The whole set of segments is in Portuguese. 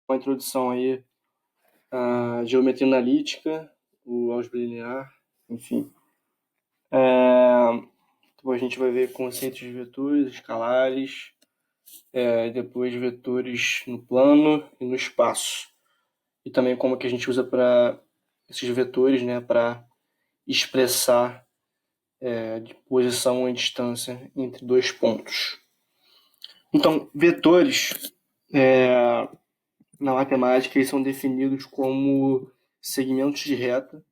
uma introdução aí à geometria analítica, o álgebra linear, enfim. Depois a gente vai ver conceitos de vetores, escalares, depois vetores no plano e no espaço. E também como que a gente usa para esses vetores, né, para expressar de posição e distância entre dois pontos. Então, vetores na matemática eles são definidos como segmentos de reta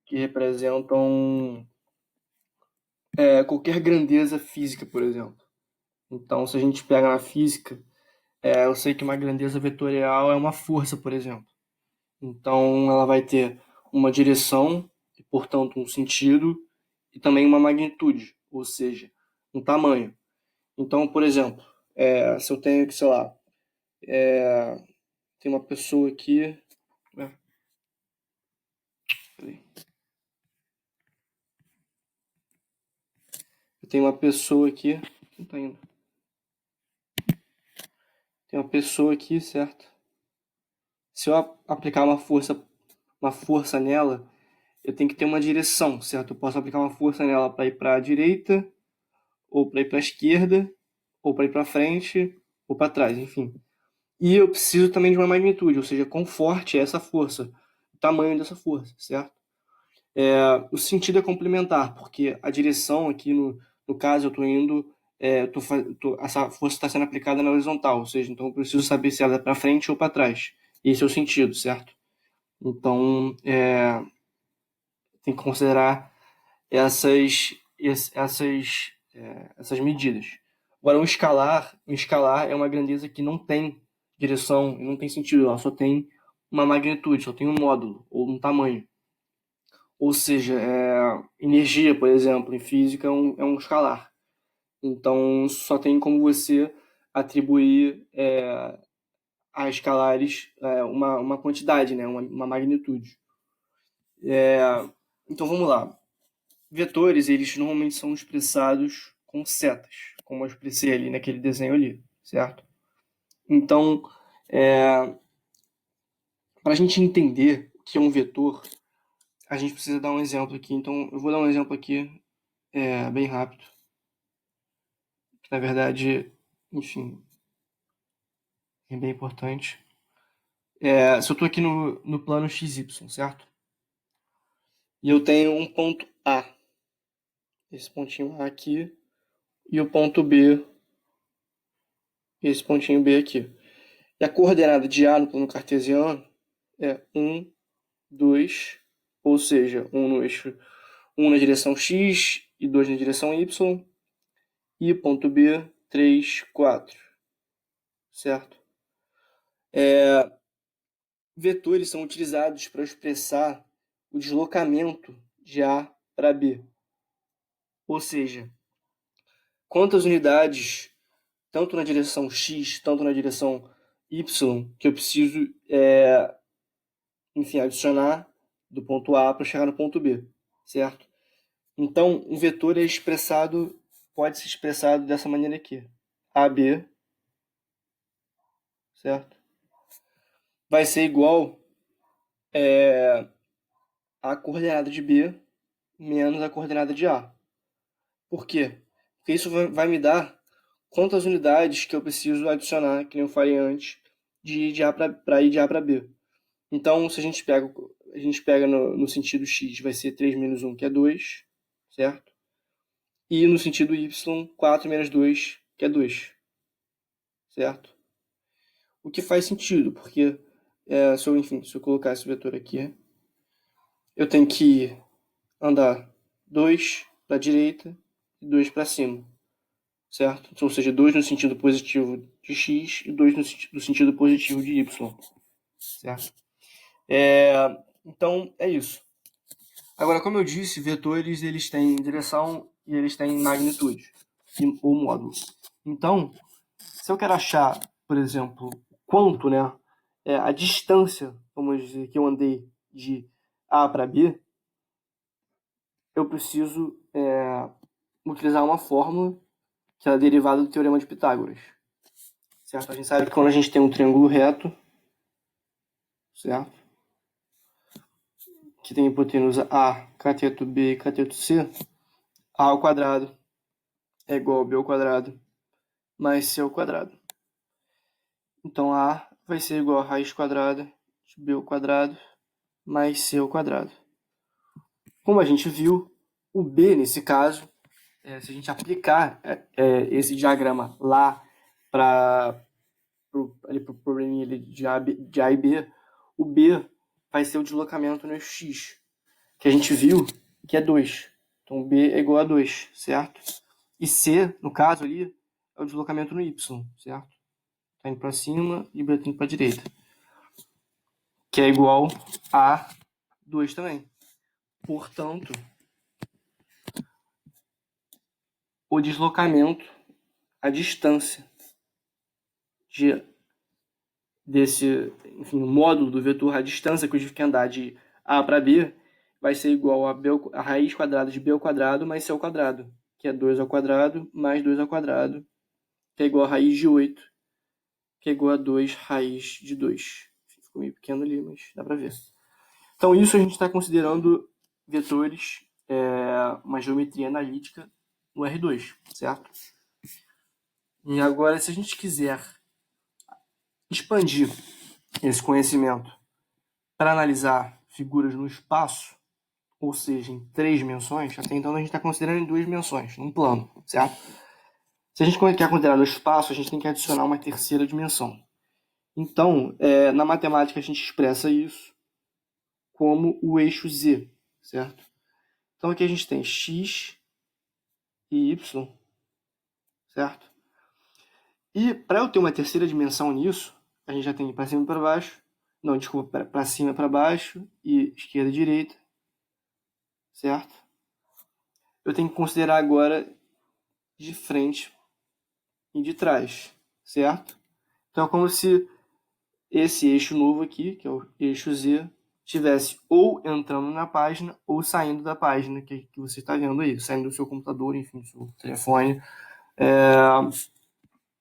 que representam qualquer grandeza física, por exemplo. Então, se a gente pega na física, eu sei que uma grandeza vetorial é uma força, por exemplo. Então, ela vai ter uma direção, e, portanto, um sentido, e também uma magnitude, ou seja, um tamanho. Então, por exemplo, se eu tenho que, sei lá, tem uma pessoa aqui. Eu tenho uma pessoa aqui. Não tá indo. Tem uma pessoa aqui, certo? Se eu aplicar uma força nela, eu tenho que ter uma direção, certo? Eu posso aplicar uma força nela para ir para a direita, ou para ir para a esquerda, ou para ir para frente, ou para trás, enfim. E eu preciso também de uma magnitude, ou seja, quão forte é essa força, o tamanho dessa força, certo? O sentido é complementar, porque a direção aqui, no caso, eu estou indo, essa força está sendo aplicada na horizontal, ou seja, então eu preciso saber se ela é para frente ou para trás. Esse é o sentido, certo? Então, tem que considerar essas medidas. Agora, um escalar é uma grandeza que não tem direção e não tem sentido, ela só tem uma magnitude, só tem um módulo ou um tamanho. Ou seja, energia, por exemplo, em física é um escalar. Então, só tem como você atribuir a escalares uma quantidade, né? uma magnitude. Então, vamos lá. Vetores, eles normalmente são expressados com setas, como eu expressei ali naquele desenho ali, certo? Então, para a gente entender o que é um vetor, a gente precisa dar um exemplo aqui. Então, eu vou dar um exemplo aqui bem rápido. Que, na verdade, enfim, é bem importante. Se eu estou aqui no plano XY, certo? E eu tenho um ponto A, esse pontinho A aqui, e o ponto B, esse pontinho B aqui. E a coordenada de A no plano cartesiano é 1, 2, ou seja, 1 no eixo, 1 na direção X e 2 na direção Y, e ponto B, 3, 4, certo? Vetores são utilizados para expressar o deslocamento de A para B. Ou seja, quantas unidades, tanto na direção X, tanto na direção Y, que eu preciso, adicionar do ponto A para chegar no ponto B, certo? Então, um vetor pode ser expressado dessa maneira aqui. AB, certo? Vai ser igual a coordenada de B menos a coordenada de A. Por quê? Porque isso vai me dar quantas unidades que eu preciso adicionar, que nem eu falei antes, de A para ir de A para B. Então, se a gente pega no sentido X, vai ser 3 menos 1, que é 2, certo? E no sentido Y, 4 menos 2, que é 2, certo? O que faz sentido, porque se eu colocar esse vetor aqui, eu tenho que andar 2 para a direita e 2 para cima, certo? Ou seja, 2 no sentido positivo de x e 2 no sentido positivo de y, certo? Então, é isso. Agora, como eu disse, vetores eles têm direção e eles têm magnitude, ou módulo. Então, se eu quero achar, por exemplo, quanto, né, a distância, vamos dizer, que eu andei de A para B, eu preciso utilizar uma fórmula que é a derivada do Teorema de Pitágoras. Certo? A gente sabe que quando a gente tem um triângulo reto, certo? Que tem hipotenusa A, cateto B e cateto C, A ao quadrado é igual a B ao quadrado mais C ao quadrado. Então, A vai ser igual a raiz quadrada de B ao quadrado mais C ao quadrado. Como a gente viu, o B, nesse caso, se a gente aplicar esse diagrama lá para o probleminha de A e B, o B vai ser o deslocamento no eixo X, que a gente viu que é 2. Então, B é igual a 2, certo? E C, no caso ali, é o deslocamento no Y, certo? Está indo para cima e B está indo para a direita. Que é igual a 2 também. Portanto, o deslocamento, a distância desse, enfim, o módulo do vetor, a distância que eu tive que andar de A para B, vai ser igual a raiz quadrada de B ao quadrado mais C ao quadrado, que é 2 ao quadrado mais 2 ao quadrado, que é igual a raiz de 8, que é igual a 2 raiz de 2. Ficou meio pequeno ali, mas dá para ver. Então, isso a gente está considerando vetores, uma geometria analítica no R2, certo? E agora, se a gente quiser expandir esse conhecimento para analisar figuras no espaço, ou seja, em 3 dimensões, até então a gente está considerando em 2 dimensões, num plano, certo? Se a gente quer considerar no espaço, a gente tem que adicionar uma terceira dimensão. Então, na matemática a gente expressa isso como o eixo Z, certo? Então aqui a gente tem x e y, certo? E para eu ter uma terceira dimensão nisso, a gente já tem para cima e para baixo, não, desculpa, para cima e para baixo e esquerda e direita, certo? Eu tenho que considerar agora de frente e de trás, certo? Então é como se esse eixo novo aqui, que é o eixo Z, estivesse ou entrando na página ou saindo da página que você está vendo aí, saindo do seu computador, enfim, do seu telefone,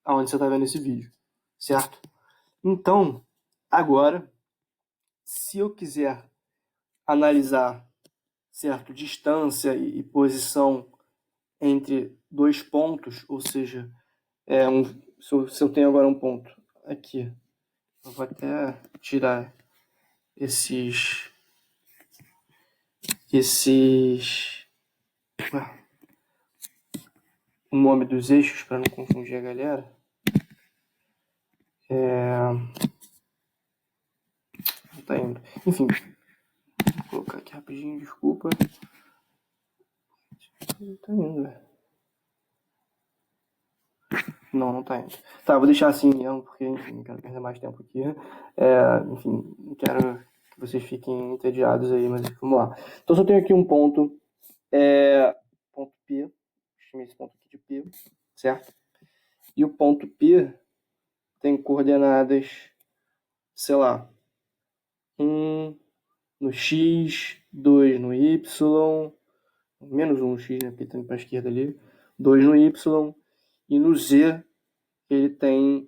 aonde você está vendo esse vídeo, certo? Então, agora, se eu quiser analisar, certo, distância e posição entre dois pontos, ou seja, se eu tenho agora um ponto aqui, eu vou até tirar o nome dos eixos para não confundir a galera. Não tá indo. Enfim, vou colocar aqui rapidinho, desculpa. Não tá indo, velho. Não tá indo. Tá, vou deixar assim mesmo, porque, enfim, não quero perder mais tempo aqui. Enfim, não quero que vocês fiquem entediados aí, mas vamos lá. Então, só tenho aqui um ponto, ponto P, chamei esse ponto aqui de P, certo? E o ponto P tem coordenadas, sei lá, 1 no X, 2 no Y, menos 1 no X, né, porque tá indo para a esquerda ali, 2 no Y, e no Z ele tem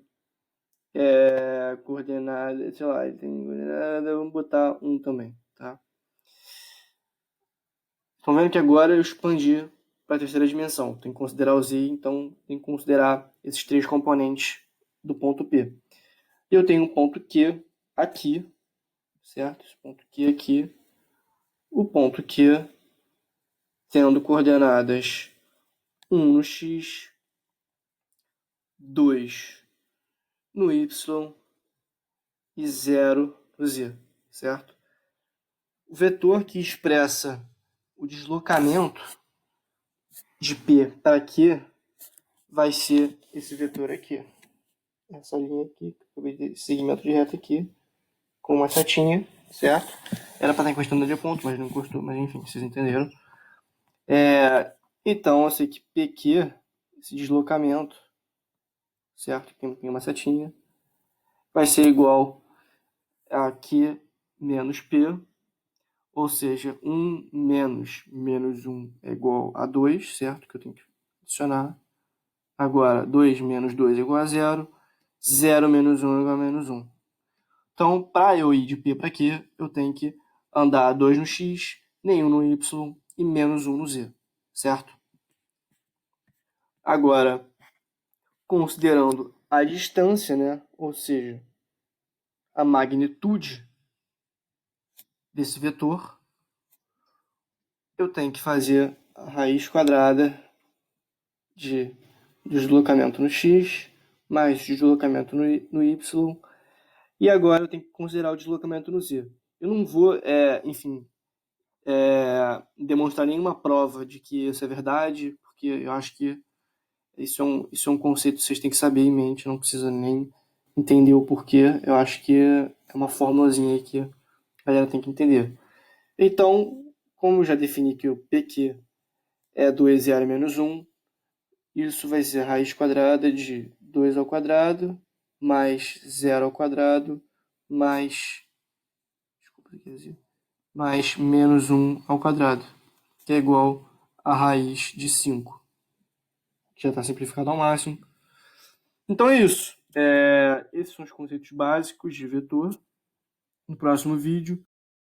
coordenada, sei lá, ele tem coordenada, vamos botar 1 também, tá? Estão vendo que agora eu expandi para a terceira dimensão. Tem que considerar o Z, então tem que considerar esses 3 componentes do ponto P. Eu tenho um ponto Q aqui, certo? Esse ponto Q aqui. O ponto Q tendo coordenadas 1 no X, 2 no Y e 0 no Z, certo? O vetor que expressa o deslocamento de P para Q vai ser esse vetor aqui. Essa linha aqui, esse segmento de reta aqui, com uma setinha, certo? Era para estar encostando ali a ponto, mas não encostou, mas enfim, vocês entenderam. Então, eu sei que PQ, esse deslocamento, certo? Aqui tem uma setinha, vai ser igual a Q menos P, ou seja, 1 menos menos 1 é igual a 2, certo? Que eu tenho que adicionar. Agora, 2 menos 2 é igual a 0. 0 menos 1 é igual a menos 1. Então, para eu ir de P para Q, eu tenho que andar 2 no X, nenhum no Y e menos 1 no Z, certo? Agora, considerando a distância, né? Ou seja, a magnitude desse vetor, eu tenho que fazer a raiz quadrada de deslocamento no X mais deslocamento no Y. E agora eu tenho que considerar o deslocamento no Z. Eu não vou, demonstrar nenhuma prova de que isso é verdade, porque eu acho que isso é um conceito que vocês têm que saber em mente, não precisa nem entender o porquê. Eu acho que é uma formulazinha aí que a galera tem que entender. Então, como eu já defini que o PQ é 2r menos 1, isso vai ser raiz quadrada de 2 ao quadrado mais 0 ao quadrado mais, mais menos 1 ao quadrado, que é igual a raiz de 5, que já está simplificado ao máximo. Então é isso. Esses são os conceitos básicos de vetor. No próximo vídeo